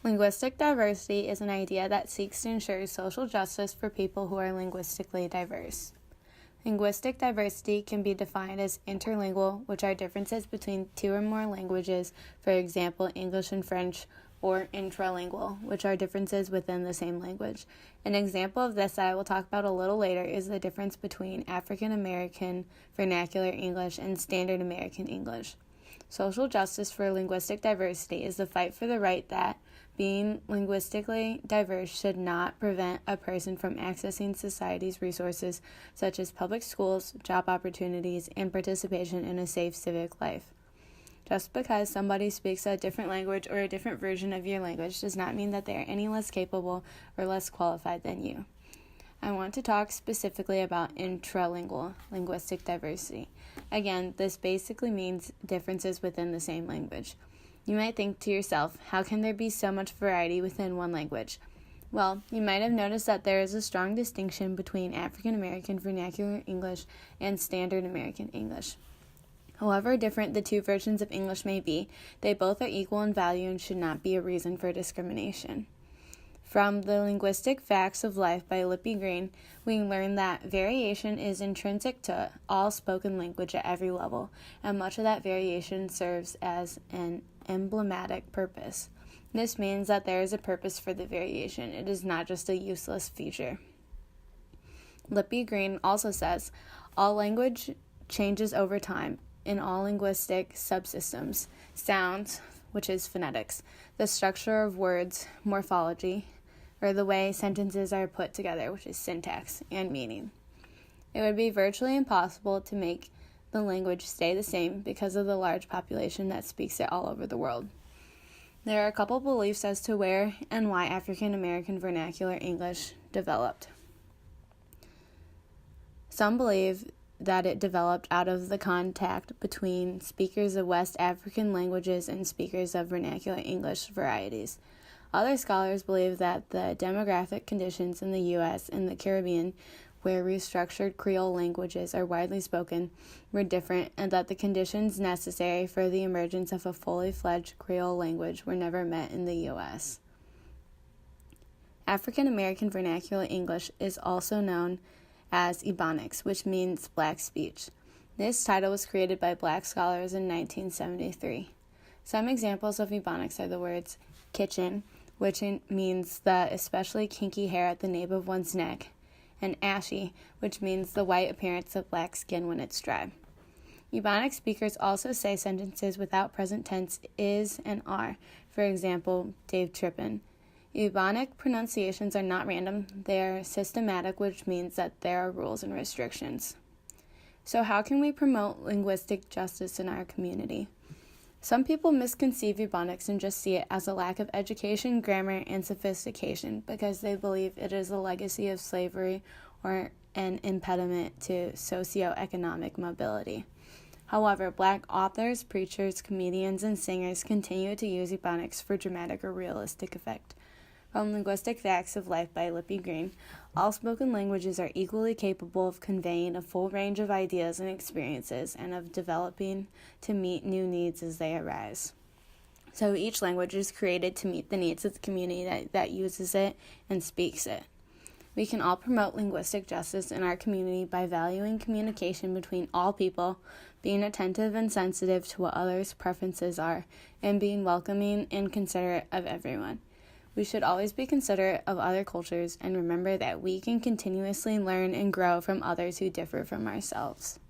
Linguistic diversity is an idea that seeks to ensure social justice for people who are linguistically diverse. Linguistic diversity can be defined as interlingual, which are differences between two or more languages, for example, English and French, or intralingual, which are differences within the same language. An example of this that I will talk about a little later is the difference between African American Vernacular English and Standard American English. Social justice for linguistic diversity is the fight for the right that being linguistically diverse should not prevent a person from accessing society's resources such as public schools, job opportunities, and participation in a safe civic life. Just because somebody speaks a different language or a different version of your language does not mean that they are any less capable or less qualified than you. I want to talk specifically about intralingual linguistic diversity. Again, this basically means differences within the same language. You might think to yourself, how can there be so much variety within one language? Well, you might have noticed that there is a strong distinction between African American Vernacular English and Standard American English. However different the two versions of English may be, they both are equal in value and should not be a reason for discrimination. From The Linguistic Facts of Life by Lippy Green, we learn that variation is intrinsic to all spoken language at every level, and much of that variation serves as an emblematic purpose. This means that there is a purpose for the variation. It is not just a useless feature. Lippy Green also says, all language changes over time in all linguistic subsystems, sounds, which is phonetics, the structure of words, morphology, or the way sentences are put together, which is syntax, and meaning. It would be virtually impossible to make the language stay the same because of the large population that speaks it all over the world. There are a couple beliefs as to where and why African American Vernacular English developed. Some believe that it developed out of the contact between speakers of West African languages and speakers of vernacular English varieties. Other scholars believe that the demographic conditions in the U.S. and the Caribbean, where restructured Creole languages are widely spoken, were different, and that the conditions necessary for the emergence of a fully fledged Creole language were never met in the U.S. African American Vernacular English is also known as Ebonics, which means Black speech. This title was created by Black scholars in 1973. Some examples of Ebonics are the words kitchen, which means the especially kinky hair at the nape of one's neck, and ashy, which means the white appearance of black skin when it's dry. Ebonic speakers also say sentences without present tense is and are. For example, Dave Trippin. Ebonic pronunciations are not random, they are systematic, which means that there are rules and restrictions. So how can we promote linguistic justice in our community? Some people misconceive Ebonics and just see it as a lack of education, grammar, and sophistication because they believe it is a legacy of slavery or an impediment to socioeconomic mobility. However, Black authors, preachers, comedians, and singers continue to use Ebonics for dramatic or realistic effect. From Linguistic Facts of Life by Lippy Green, all spoken languages are equally capable of conveying a full range of ideas and experiences and of developing to meet new needs as they arise. So each language is created to meet the needs of the community that uses it and speaks it. We can all promote linguistic justice in our community by valuing communication between all people, being attentive and sensitive to what others' preferences are, and being welcoming and considerate of everyone. We should always be considerate of other cultures and remember that we can continuously learn and grow from others who differ from ourselves.